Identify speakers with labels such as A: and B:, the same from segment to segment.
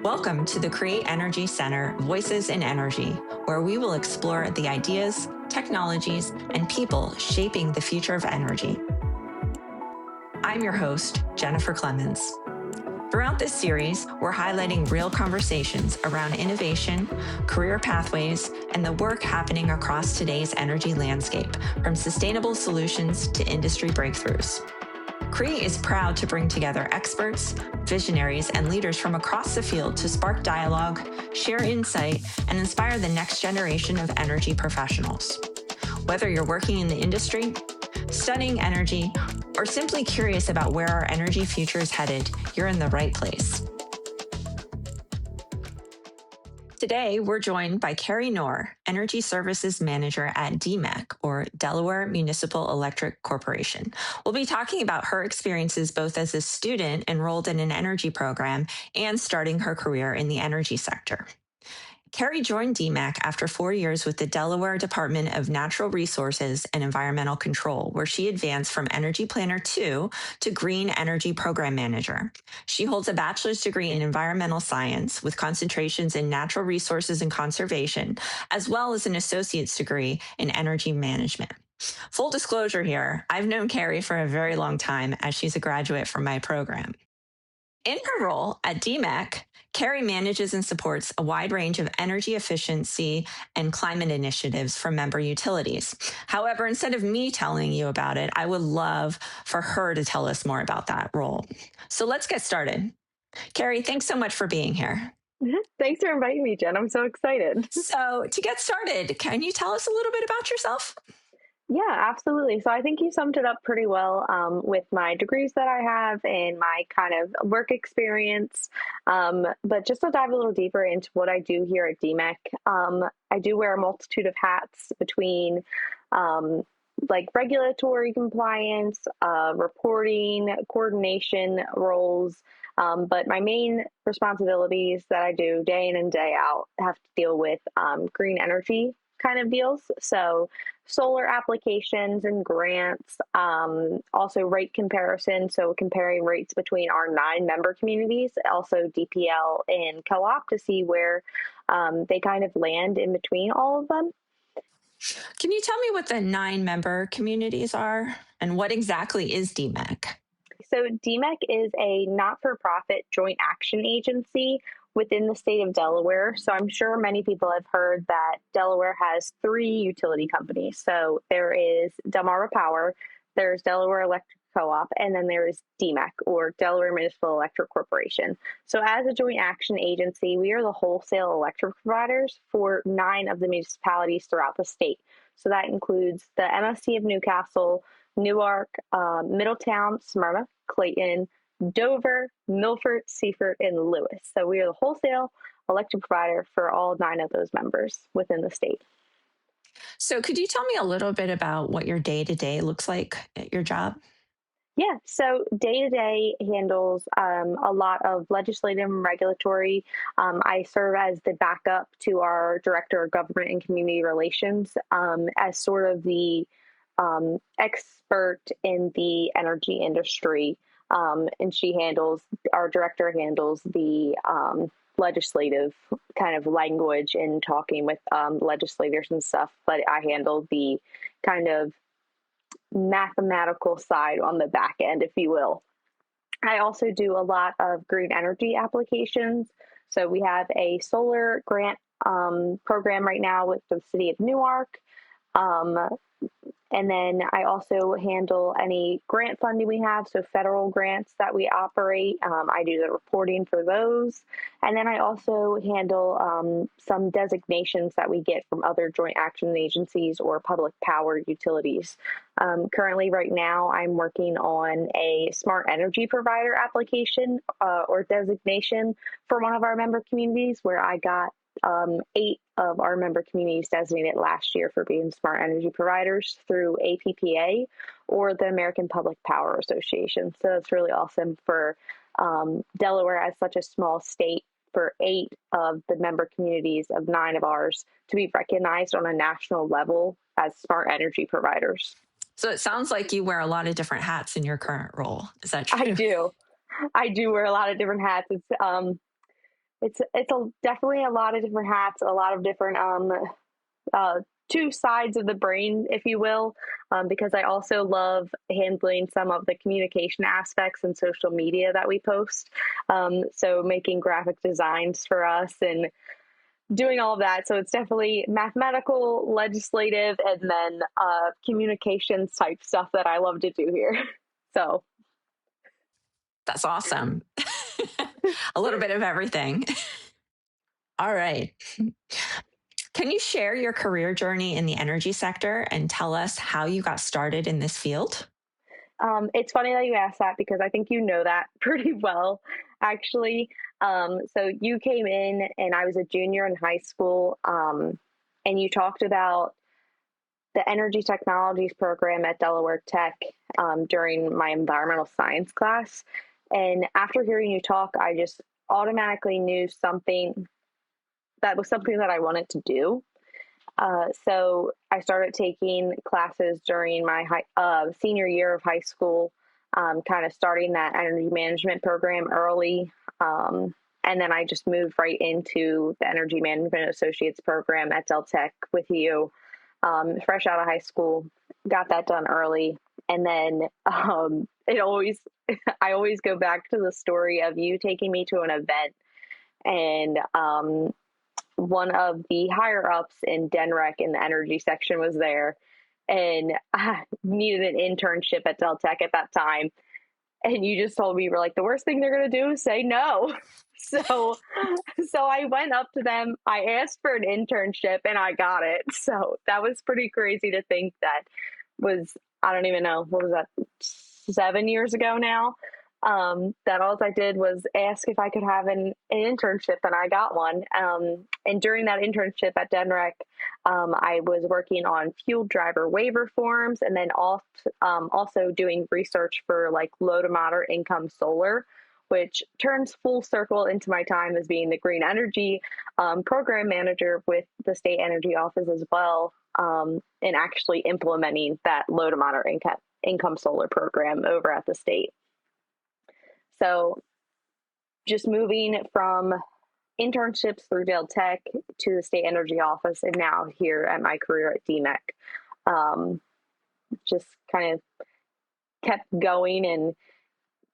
A: Welcome to the Create Energy Center Voices in Energy, where we will explore the ideas, technologies, and people shaping the future of energy. I'm your host, Jennifer Clemons. Throughout this series, we're highlighting real conversations around innovation, career pathways, and the work happening across today's energy landscape, from sustainable solutions to industry breakthroughs. CREE is proud to bring together experts, visionaries, and leaders from across the field to spark dialogue, share insight, and inspire the next generation of energy professionals. Whether you're working in the industry, studying energy, or simply curious about where our energy future is headed, you're in the right place. Today, we're joined by Keri Knorr, Energy Services Manager at DEMEC, or Delaware Municipal Electric Corporation. We'll be talking about her experiences both as a student enrolled in an energy program and starting her career in the energy sector. Keri joined DEMEC after 4 years with the Delaware Department of Natural Resources and Environmental Control, where she advanced from Energy Planner 2 to Green Energy Program Manager. She holds a bachelor's degree in environmental science with concentrations in natural resources and conservation, as well as an associate's degree in energy management. Full disclosure here, I've known Keri for a very long time as she's a graduate from my program. In her role at DEMEC, Keri manages and supports a wide range of energy efficiency and climate initiatives for member utilities. However, instead of me telling you about it, I would love for her to tell us more about that role. So let's get started. Keri, thanks so much for being here.
B: Thanks for inviting me, Jen. I'm so excited.
A: So to get started, can you tell us a little bit about yourself?
B: Yeah, absolutely. So I think you summed it up pretty well with my degrees that I have and my kind of work experience. But just to dive a little deeper into what I do here at DEMEC, I do wear a multitude of hats between like regulatory compliance, reporting, coordination roles. But my main responsibilities that I do day in and day out have to deal with green energy kind of deals. So solar applications and grants, also rate comparison. So comparing rates between our 9 member communities, also DPL and co-op to see where they kind of land in between all of them.
A: Can you tell me what the 9 member communities are and what exactly is DEMEC?
B: So DEMEC is a not-for-profit joint action agency within the state of Delaware. So I'm sure many people have heard that Delaware has 3 utility companies. So there is Delmarva Power, there's Delaware Electric Co-op, and then there is DEMEC, or Delaware Municipal Electric Corporation. So as a joint action agency, we are the wholesale electric providers for 9 of the municipalities throughout the state. So that includes the MSC of Newcastle, Newark, Middletown, Smyrna, Clayton, Dover, Milford, Seaford, and Lewis. So we are the wholesale electric provider for all 9 of those members within the state.
A: So could you tell me a little bit about what your day-to-day looks like at your job?
B: Yeah, so day-to-day handles a lot of legislative and regulatory. I serve as the backup to our Director of Government and Community Relations as sort of the expert in the energy industry. And our director handles the legislative kind of language and talking with legislators and stuff, but I handle the kind of mathematical side on the back end, if you will. I also do a lot of green energy applications. So we have a solar grant program right now with the city of Newark. And then I also handle any grant funding we have, so federal grants that we operate. I do the reporting for those. And then I also handle some designations that we get from other joint action agencies or public power utilities. Currently, right now, I'm working on a smart energy provider application or designation for one of our member communities where I got 8 of our member communities designated last year for being smart energy providers through APPA or the American Public Power Association. So it's really awesome for Delaware as such a small state for 8 of the member communities of 9 of ours to be recognized on a national level as smart energy providers.
A: So it sounds like you wear a lot of different hats in your current role. Is that true?
B: I do wear a lot of different hats. It's Definitely a lot of different hats, a lot of different uh, two sides of the brain, if you will, because I also love handling some of the communication aspects and social media that we post. So making graphic designs for us and doing all of that. So it's definitely mathematical, legislative, and then communications type stuff that I love to do here. So
A: That's awesome. A little bit of everything. All right. Can you share your career journey in the energy sector and tell us how you got started in this field?
B: it's funny that you asked that because I think you know that pretty well, actually. So you came in, and I was a junior in high school, and you talked about the energy technologies program at Delaware Tech during my environmental science class. And after hearing you talk, I just automatically knew something that I wanted to do. So I started taking classes during my senior year of high school, kind of starting that energy management program early. And then I just moved right into the Energy Management Associates program at Del Tech with you, fresh out of high school. Got that done early. And then I always go back to the story of you taking me to an event, and one of the higher ups in DENREC in the energy section was there, and I needed an internship at Del Tech at that time. And you just told me, you were like, the worst thing they're going to do is say no. So, so I went up to them. I asked for an internship and I got it. So that was pretty crazy to think that was, I don't even know, what was that, 7 years ago now? That all I did was ask if I could have an internship, and I got one. And during that internship at DENREC, I was working on fuel driver waiver forms, and then also doing research for like low to moderate income solar, which turns full circle into my time as being the green energy program manager with the state energy office as well, and actually implementing that low to moderate income solar program over at the state. So just moving from internships through Del Tech to the state energy office, and now here at my career at DEMEC, just kind of kept going, and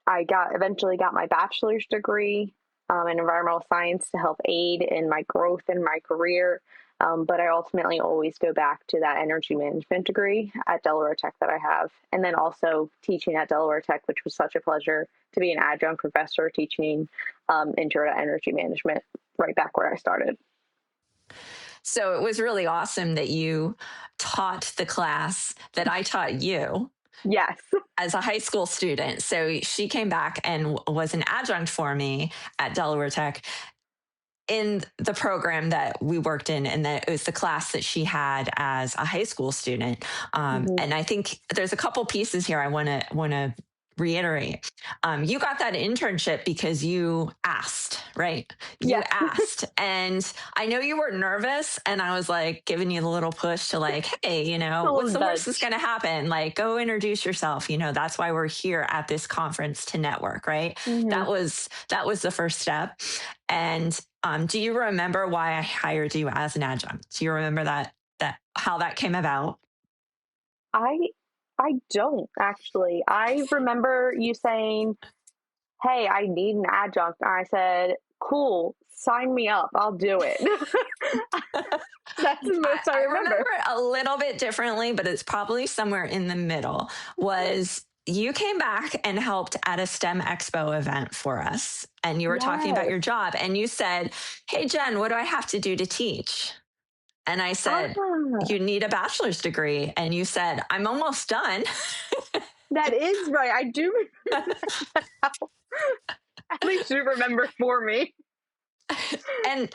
B: I eventually got my bachelor's degree in environmental science to help aid in my growth in my career. But I ultimately always go back to that energy management degree at Delaware Tech that I have. And then also teaching at Delaware Tech, which was such a pleasure to be an adjunct professor teaching intro to energy management right back where I started.
A: So it was really awesome that you taught the class that I taught you
B: Yes.
A: as a high school student. So she came back and was an adjunct for me at Delaware Tech in the program that we worked in, and that it was the class that she had as a high school student.
B: Mm-hmm.
A: And I think there's a couple pieces here I want to reiterate. You got that internship because you asked, right? You
B: Yes.
A: asked, and I know you were nervous, and I was like giving you the little push to like, hey,
B: A
A: what's
B: little
A: the worst that's
B: nudge.
A: going to happen? Like, go introduce yourself. That's why we're here at this conference, to network, right?
B: Mm-hmm.
A: That was the first step. And do you remember why I hired you as an adjunct? Do you remember that how that came about?
B: I I don't actually. I remember you saying, "Hey, I need an adjunct." And I said, "Cool, sign me up. I'll do it." That's the
A: I,
B: most I
A: I remember
B: remember.
A: it a little bit differently, but it's probably somewhere in the middle. Was you came back and helped at a STEM Expo event for us, and you were talking about
B: Yes.
A: your job, and you said, "Hey, Jen, what do I have to do to teach?" And I said,
B: Ah,
A: "You need a bachelor's degree." And you said, "I'm almost done."
B: that is right. I do remember that now. At least you remember for me.
A: And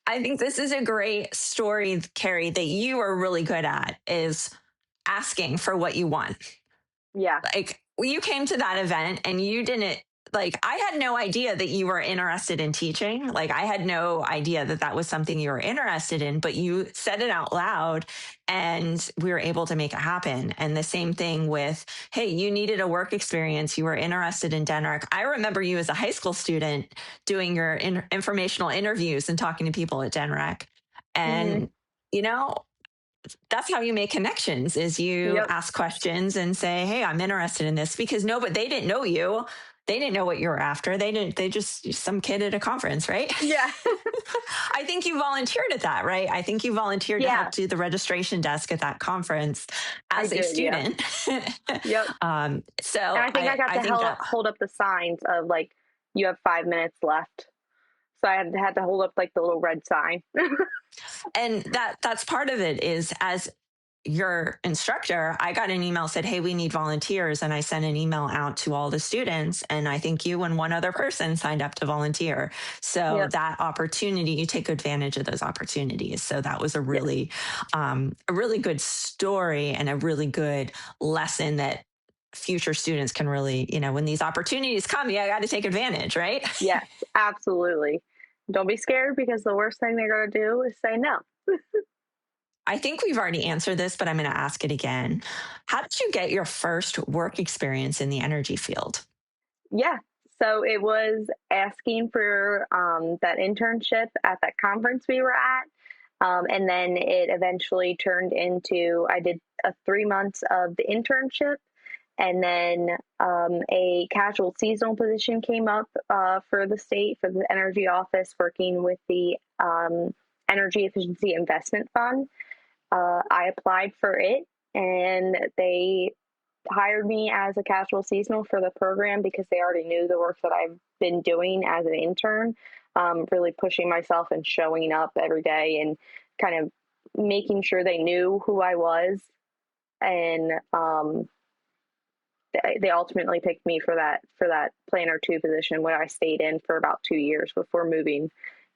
A: I think this is a great story, Keri, that you are really good at, is asking for what you want.
B: Yeah.
A: Like, you came to that event and you didn't like I had no idea that you were interested in teaching. Like I had no idea that that was something you were interested in, but you said it out loud and we were able to make it happen. And the same thing with, hey, you needed a work experience. You were interested in DENREC. I remember you as a high school student doing your informational interviews and talking to people at DENREC.
B: Hmm.
A: And, you know, that's how you make connections is you
B: Yep.
A: ask questions and say, hey, I'm interested in this because no, but they didn't know you. They didn't know what you were after. They just some kid at a conference, right?
B: Yeah.
A: I think you volunteered at that, right? I think you volunteered to help
B: Yeah,
A: do the registration desk at that conference
B: I
A: as a
B: did. Yeah.
A: student.
B: Yep. And
A: So
B: I think I got to
A: I think that,
B: hold up the signs of like, you have 5 minutes left. So I had to hold up like the little red sign.
A: and that's part of it is as your instructor, I got an email said, hey, we need volunteers. And I sent an email out to all the students. And I think you and one other person signed up to volunteer. So
B: Yep.
A: that opportunity, you take advantage of those opportunities. So that was
B: Yes.
A: a really good story and a really good lesson that future students can really, when these opportunities come, you got to take advantage, right?
B: Yes, absolutely. Don't be scared because the worst thing they're going to do is say no.
A: I think we've already answered this, but I'm going to ask it again. How did you get your first work experience in the energy field?
B: Yeah. So it was asking for that internship at that conference we were at. And then it eventually turned into I did 3 months of the internship. And then a casual seasonal position came up for the state, for the energy office, working with the Energy Efficiency Investment Fund. I applied for it, and they hired me as a casual seasonal for the program because they already knew the work that I've been doing as an intern, really pushing myself and showing up every day and kind of making sure they knew who I was. And they ultimately picked me for that planner two position, where I stayed in for about 2 years before moving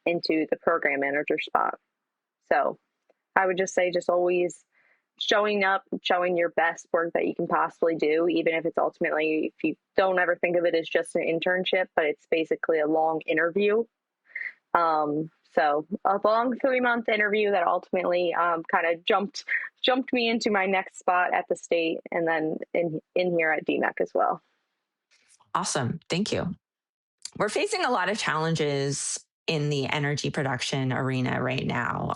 B: into the program manager spot. So I would just say, just always showing up, showing your best work that you can possibly do, even if it's ultimately, if you don't ever think of it as just an internship, but it's basically a long interview. So a long 3 month interview that ultimately kind of jumped me into my next spot at the state, and then in here at DEMEC as well.
A: Awesome. Thank you. We're facing a lot of challenges in the energy production arena right now.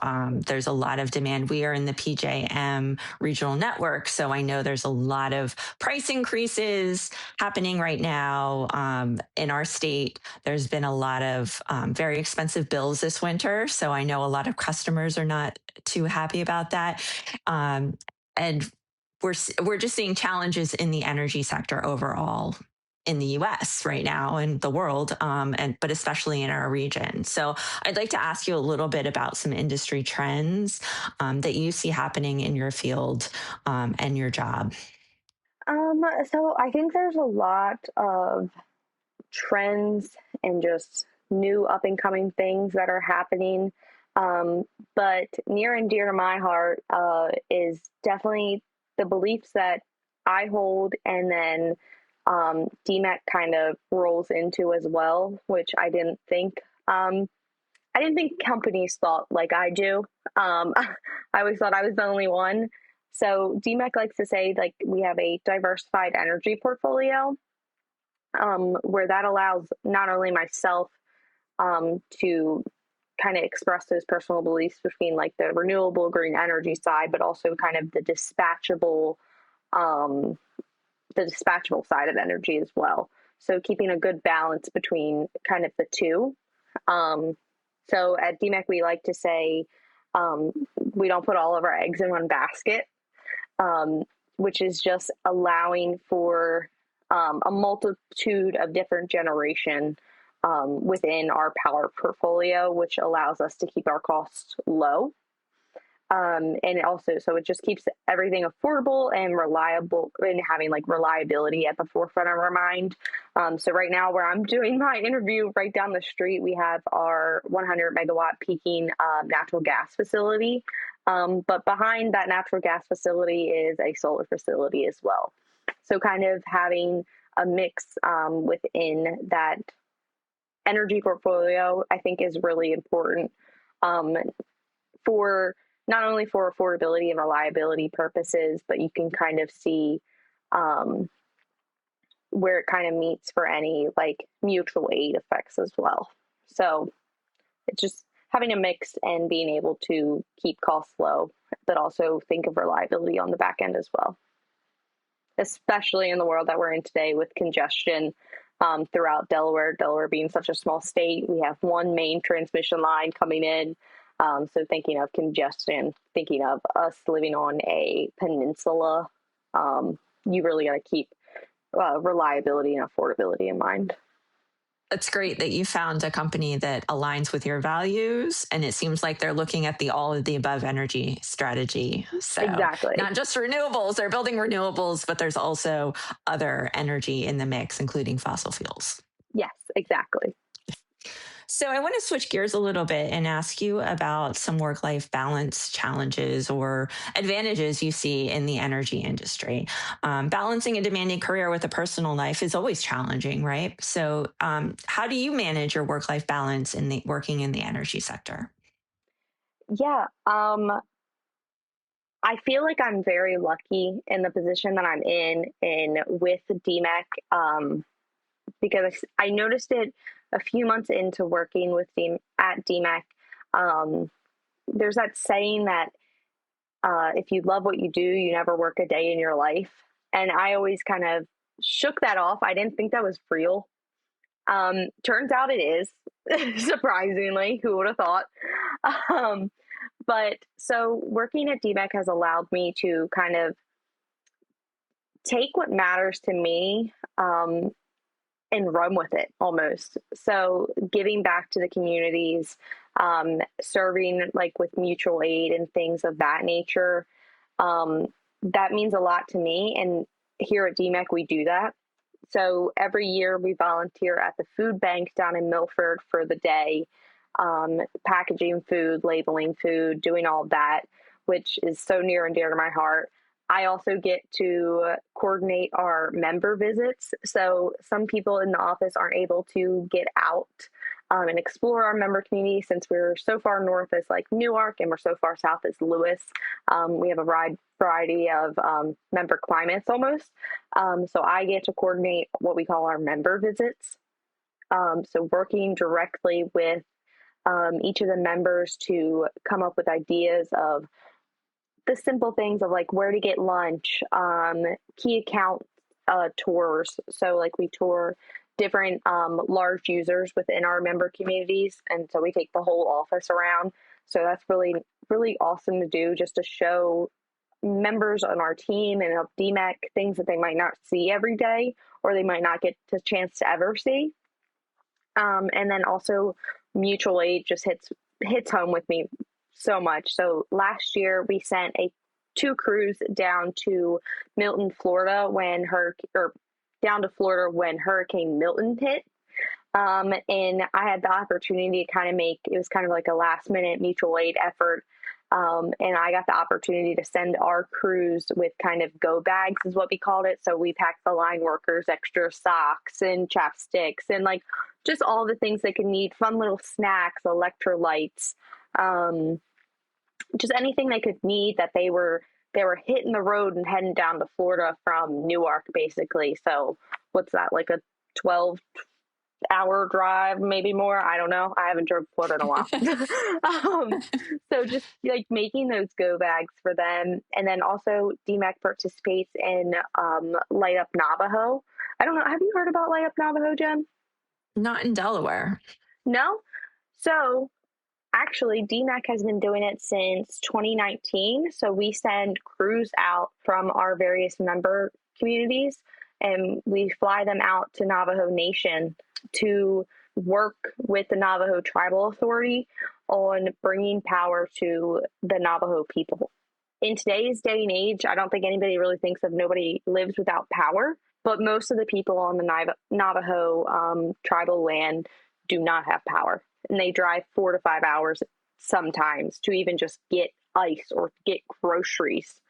A: There's a lot of demand. We are in the PJM regional network, so I know there's a lot of price increases happening right now in our state. There's been a lot of very expensive bills this winter, so I know a lot of customers are not too happy about that. And we're just seeing challenges in the energy sector overall in the US right now and the world, but especially in our region. So I'd like to ask you a little bit about some industry trends that you see happening in your field and your job.
B: So I think there's a lot of trends and just new up and coming things that are happening. But near and dear to my heart is definitely the beliefs that I hold, and then DMAC kind of rolls into as well, which I didn't think. I didn't think companies thought like I do. I always thought I was the only one. So DMAC likes to say like we have a diversified energy portfolio, where that allows not only myself to kind of express those personal beliefs between like the renewable green energy side, but also kind of um, the dispatchable side of energy as well. So keeping a good balance between kind of the two. Um, so at DMEC, we like to say um, we don't put all of our eggs in one basket, um, which is just allowing for a multitude of different generation within our power portfolio, which allows us to keep our costs low. And it also, so it just keeps everything affordable and reliable, and having like reliability at the forefront of our mind. So right now, where I'm doing my interview, right down the street, we have our 100 megawatt peaking natural gas facility. But behind that natural gas facility is a solar facility as well. So kind of having a mix within that energy portfolio, I think is really important um, for not only for affordability and reliability purposes, but you can kind of see um, where it kind of meets for any like mutual aid effects as well. So it's just having a mix and being able to keep costs low, but also think of reliability on the back end as well, especially in the world that we're in today with congestion throughout Delaware. Delaware being such a small state, we have one main transmission line coming in. So thinking of congestion, thinking of us living on a peninsula, you really got to keep reliability and affordability in mind.
A: It's great that you found a company that aligns with your values, and it seems like they're looking at the all of the above energy strategy. So,
B: Exactly.
A: not just renewables, they're building renewables, but there's also other energy in the mix, including fossil fuels.
B: Yes, exactly.
A: So, I want to switch gears a little bit and ask you about some work life balance challenges or advantages you see in the energy industry. Balancing a demanding career with a personal life is always challenging, right? So, how do you manage your work life balance in the working in the energy sector?
B: Yeah. I feel like I'm very lucky in the position that I'm in with DEMEC, because I noticed it a few months into working with at DEMEC. Um, there's that saying that if you love what you do, you never work a day in your life. And I always kind of shook that off. I didn't think that was real. Turns out it is, surprisingly. Who would have thought? Um, but so working at DMEC has allowed me to kind of take what matters to me and run with it almost. So giving back to the communities, serving like with mutual aid and things of that nature, um, that means a lot to me. And here at DMEC, we do that. So every year we volunteer at the food bank down in Milford for the day, packaging food, labeling food, doing all that, which is so near and dear to my heart. I also get to coordinate our member visits. So some people in the office aren't able to get out and explore our member community since we're so far north as like Newark and we're so far south as Lewis. We have a wide variety of member climates almost. So I get to coordinate what we call our member visits. So working directly with each of the members to come up with ideas of the simple things of like where to get lunch, key account tours. So like we tour different large users within our member communities, and so we take the whole office around. So that's really awesome to do, just to show members on our team and of DMEC things that they might not see every day or they might not get the chance to ever see. And then also mutual aid just hits home with me so much. So last year we sent two crews down to Milton, Florida down to Florida when Hurricane Milton hit. And I had the opportunity to kind of it was kind of like a last minute mutual aid effort. And I got the opportunity to send our crews with kind of go bags is what we called it. So we packed the line workers extra socks and chapsticks and like just all the things they could need, fun little snacks, electrolytes, just anything they could need that they were hitting the road and heading down to Florida from Newark, basically. So what's that, like a 12-hour drive, maybe more? I don't know. I haven't driven Florida in a while. So just like making those go bags for them. And then also DMEC participates in Light Up Navajo. I don't know. Have you heard about Light Up Navajo, Jen?
A: Not in Delaware.
B: No? So actually, DMEC has been doing it since 2019. So we send crews out from our various member communities and we fly them out to Navajo Nation to work with the Navajo Tribal Authority on bringing power to the Navajo people. In today's day and age, I don't think anybody really thinks of nobody lives without power, but most of the people on the Navajo tribal land do not have power. And they drive 4 to 5 hours sometimes to even just get ice or get groceries.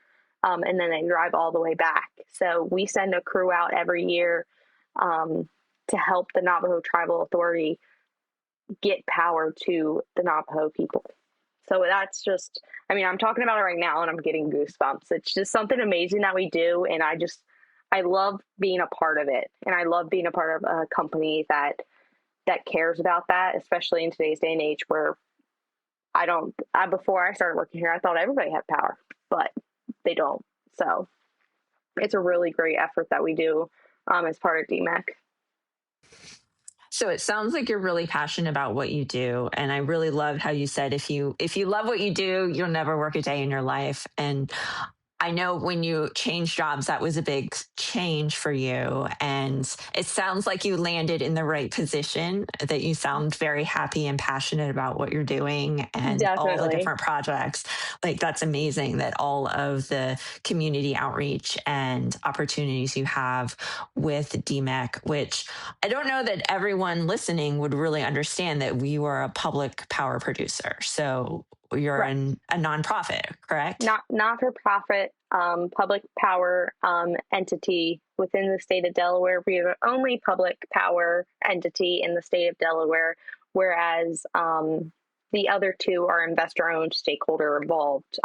B: And then they drive all the way back. So we send a crew out every year to help the Navajo Tribal Authority get power to the Navajo people. So that's just, I mean, I'm talking about it right now and I'm getting goosebumps. It's just something amazing that we do. And I love being a part of it. And I love being a part of a company that cares about that, especially in today's day and age where before I started working here, I thought everybody had power, but they don't. So it's a really great effort that we do as part of DEMEC.
A: So it sounds like you're really passionate about what you do, and I really loved how you said if you love what you do, you'll never work a day in your life. And I know when you changed jobs, that was a big change for you. And it sounds like you landed in the right position, that you sound very happy and passionate about what you're doing and all the
B: Definitely.
A: different projects. Like, that's amazing that all of the community outreach and opportunities you have with DEMEC, which I don't know that everyone listening would really understand that we were a public power producer. So you're
B: Right.
A: a nonprofit, correct?
B: Not for profit public power entity within the state of Delaware. We are the only public power entity in the state of Delaware, whereas the other two are investor owned, stakeholder involved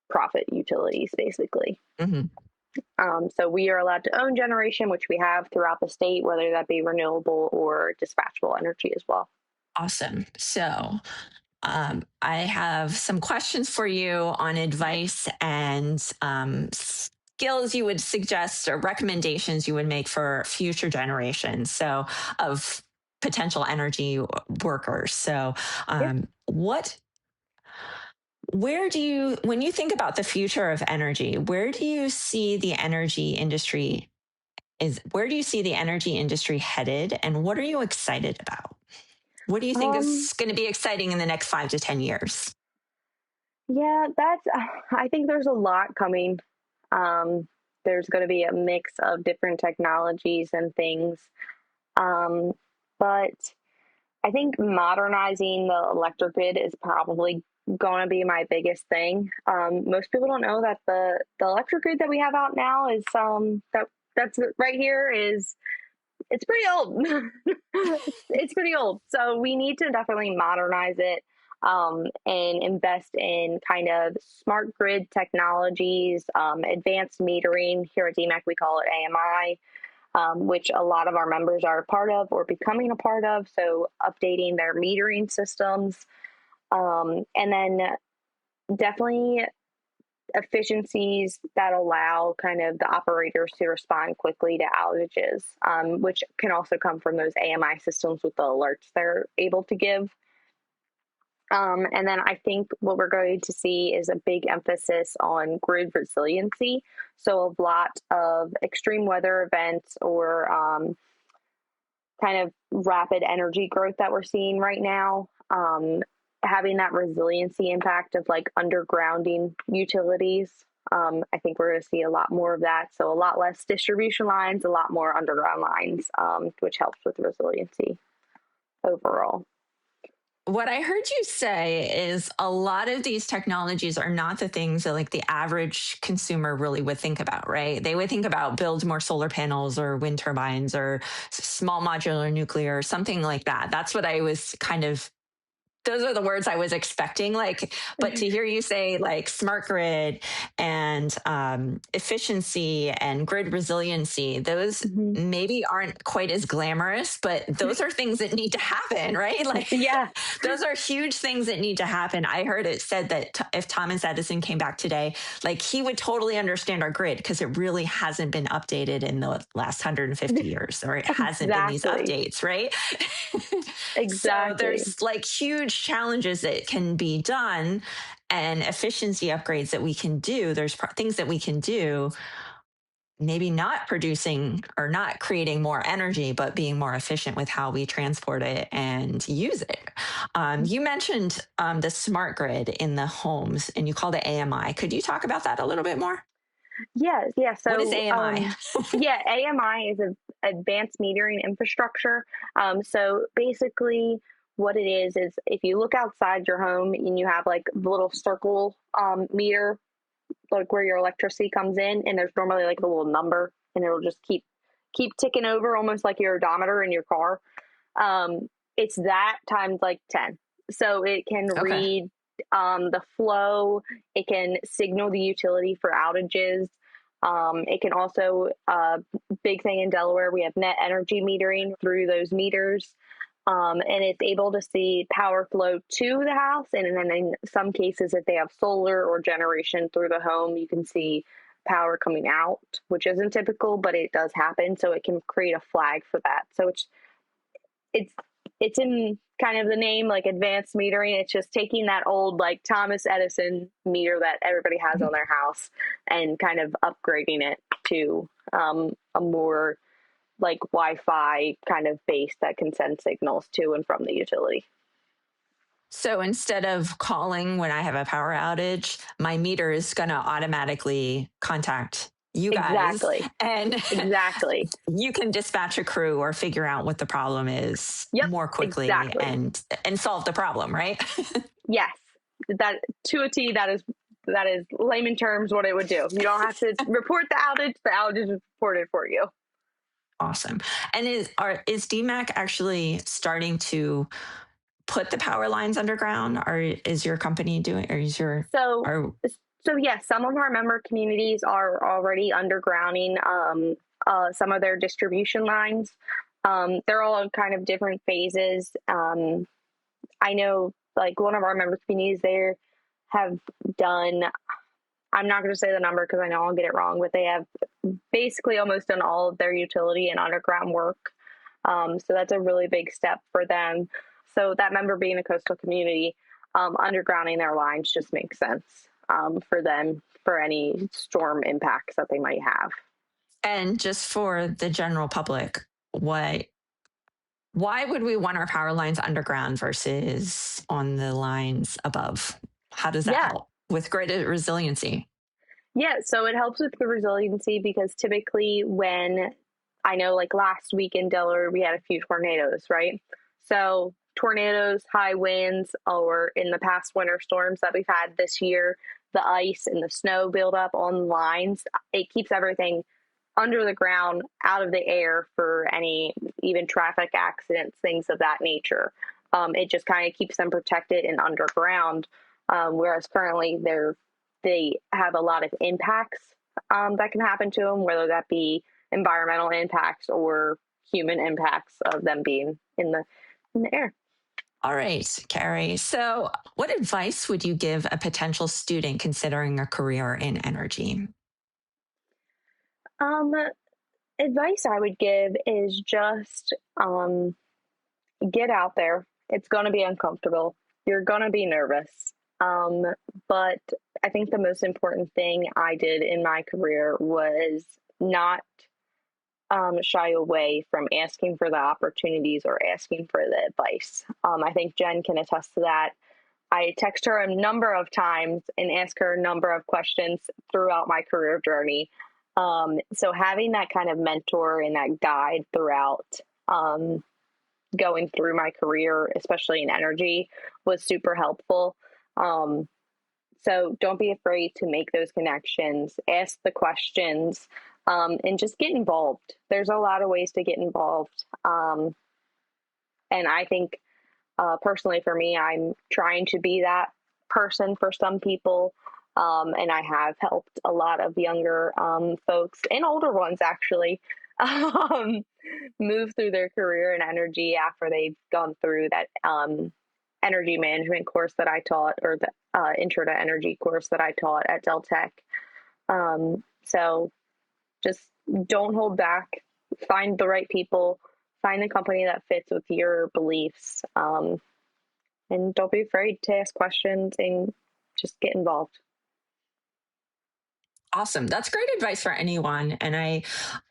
B: profit utilities, basically.
A: Mm-hmm.
B: So we are allowed to own generation, which we have throughout the state, whether that be renewable or dispatchable energy as well.
A: Awesome. So I have some questions for you on advice and skills you would suggest or recommendations you would make for future generations. So, of potential energy workers. So,
B: Yeah.
A: what, where do you, when you think about the future of energy, where do you see the energy industry where do you see the energy industry headed, and what are you excited about? What do you think
B: Um,
A: is going to be exciting in the next 5 to 10 years?
B: yeah, I think there's a lot coming. Um, there's going to be a mix of different technologies and things. Um, but I think modernizing the electric grid is probably going to be my biggest thing. Most people don't know that the electric grid that we have out now is that's right here is it's pretty old. It's pretty old. So we need to definitely modernize it and invest in kind of smart grid technologies, advanced metering. Here at DEMEC, we call it AMI, which a lot of our members are a part of or becoming a part of. So updating their metering systems. And then definitely efficiencies that allow kind of the operators to respond quickly to outages, which can also come from those AMI systems with the alerts they're able to give. And then I think what we're going to see is a big emphasis on grid resiliency. So a lot of extreme weather events or kind of rapid energy growth that we're seeing right now, having that resiliency impact of like undergrounding utilities. I think we're going to see a lot more of that. So a lot less distribution lines, a lot more underground lines, which helps with resiliency overall.
A: What I heard you say is a lot of these technologies are not the things that like the average consumer really would think about, right? They would think about build more solar panels or wind turbines or small modular nuclear or something like that. That's what I was kind of, those are the words I was expecting. Like, but to hear you say like smart grid and efficiency and grid resiliency, those
B: Mm-hmm.
A: maybe aren't quite as glamorous, but those are things that need to happen, right? Like,
B: Yeah.
A: those are huge things that need to happen. I heard it said that if Thomas Edison came back today, like he would totally understand our grid because it really hasn't been updated in the last 150 years, or it hasn't been these
B: Exactly.
A: updates, right? So
B: Exactly.
A: there's like huge challenges that can be done and efficiency upgrades that we can do. There's things that we can do, maybe not producing or not creating more energy, but being more efficient with how we transport it and use it. You mentioned the smart grid in the homes and you called it AMI. Could you talk about that a little bit more?
B: Yeah, yeah.
A: What is
B: So,
A: AMI?
B: yeah, AMI is a advanced metering infrastructure. So basically, what it is if you look outside your home and you have like the little circle meter, like where your electricity comes in, and there's normally like a little number, and it'll just keep keep ticking over, almost like your odometer in your car. It's that times like 10. So it can
A: Okay.
B: read the flow, it can signal the utility for outages. It can also, big thing in Delaware, we have net energy metering through those meters. And it's able to see power flow to the house. And then in some cases, if they have solar or generation through the home, you can see power coming out, which isn't typical, but it does happen. So it can create a flag for that. So it's it's in kind of the name, like advanced metering. It's just taking that old like Thomas Edison meter that everybody has on their house and kind of upgrading it to a more like Wi-Fi kind of base that can send signals to and from the utility.
A: So instead of calling when I have a power outage, my meter is going to automatically contact you guys,
B: Exactly.
A: and
B: Exactly.
A: you can dispatch a crew or figure out what the problem is
B: Yep.
A: more quickly
B: Exactly.
A: and solve the problem, right?
B: Yes. That to a T. That is layman terms what it would do. You don't have to report the outage. The outage is reported for you.
A: Awesome. And is DMAC actually starting to put the power lines underground, or is your company doing, or is your,
B: So,
A: or
B: so yes, some of our member communities are already undergrounding some of their distribution lines. They're all in kind of different phases. I know, like one of our member communities there have done. I'm not going to say the number because I know I'll get it wrong, but they have basically almost done all of their utility and underground work. So that's a really big step for them. So that member being a coastal community, undergrounding their lines just makes sense for them for any storm impacts that they might have.
A: and just for the general public, what why would we want our power lines underground versus on the lines above? How does that
B: Yeah,
A: help with greater resiliency?
B: yeah. So it helps with the resiliency because typically when I know like last week in Delaware, we had a few tornadoes, right? So tornadoes, high winds, or in the past winter storms that we've had this year, the ice and the snow build up on lines, it keeps everything under the ground, out of the air for any even traffic accidents, things of that nature. It just kind of keeps them protected and underground. Whereas currently they have a lot of impacts that can happen to them, whether that be environmental impacts or human impacts of them being in the air.
A: All right, Carrie. So, what advice would you give a potential student considering a career in energy?
B: Um, Advice I would give is just get out there. It's going to be uncomfortable. You're going to be nervous. Um, but I think the most important thing I did in my career was not shy away from asking for the opportunities or asking for the advice. I think Jen can attest to that. I text her a number of times and ask her a number of questions throughout my career journey. So having that kind of mentor and that guide throughout going through my career, especially in energy, was super helpful. Um, so don't be afraid to make those connections, ask the questions, and just get involved. There's a lot of ways to get involved. And I think personally for me, I'm trying to be that person for some people. And I have helped a lot of younger folks and older ones actually um, move through their career in energy after they've gone through that energy management course that I taught, or the intro to energy course that I taught at Del Tech. So just don't hold back, find the right people, find the company that fits with your beliefs, and don't be afraid to ask questions and just get involved.
A: Awesome. That's great advice for anyone. And I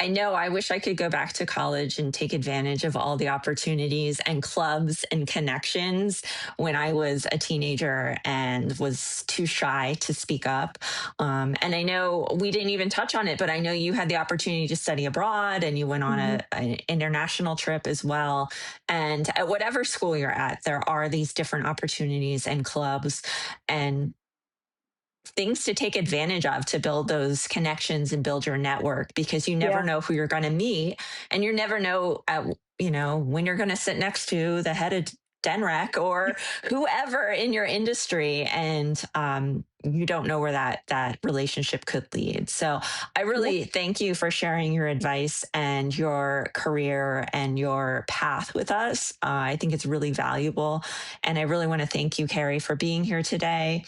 A: know I wish I could go back to college and take advantage of all the opportunities and clubs and connections when I was a teenager and was too shy to speak up. And I know we didn't even touch on it, but I know you had the opportunity to study abroad and you went on
B: Mm-hmm.
A: an international trip as well. And at whatever school you're at, there are these different opportunities and clubs. And things to take advantage of to build those connections and build your network, because you never
B: Yeah.
A: know who you're going to meet, and you never know when you're going to sit next to the head of DENREC or whoever in your industry, and you don't know where that relationship could lead. So I
B: Yeah.
A: really thank you for sharing your advice and your career and your path with us. I think it's really valuable, and I really want to thank you, Keri, for being here today.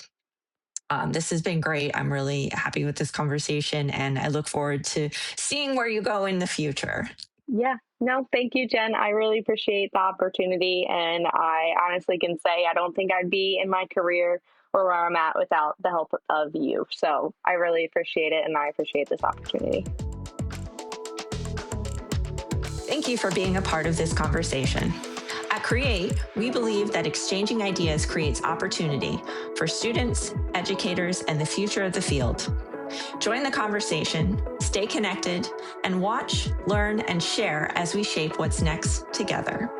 A: This has been great. I'm really happy with this conversation, and I look forward to seeing where you go in the future.
B: Yeah. No, thank you, Jen. I really appreciate the opportunity. And I honestly can say I don't think I'd be in my career or where I'm at without the help of you. So I really appreciate it. And I appreciate this opportunity.
A: Thank you for being a part of this conversation. At Create, we believe that exchanging ideas creates opportunity for students, educators, and the future of the field. Join the conversation, stay connected, and watch, learn, and share as we shape what's next together.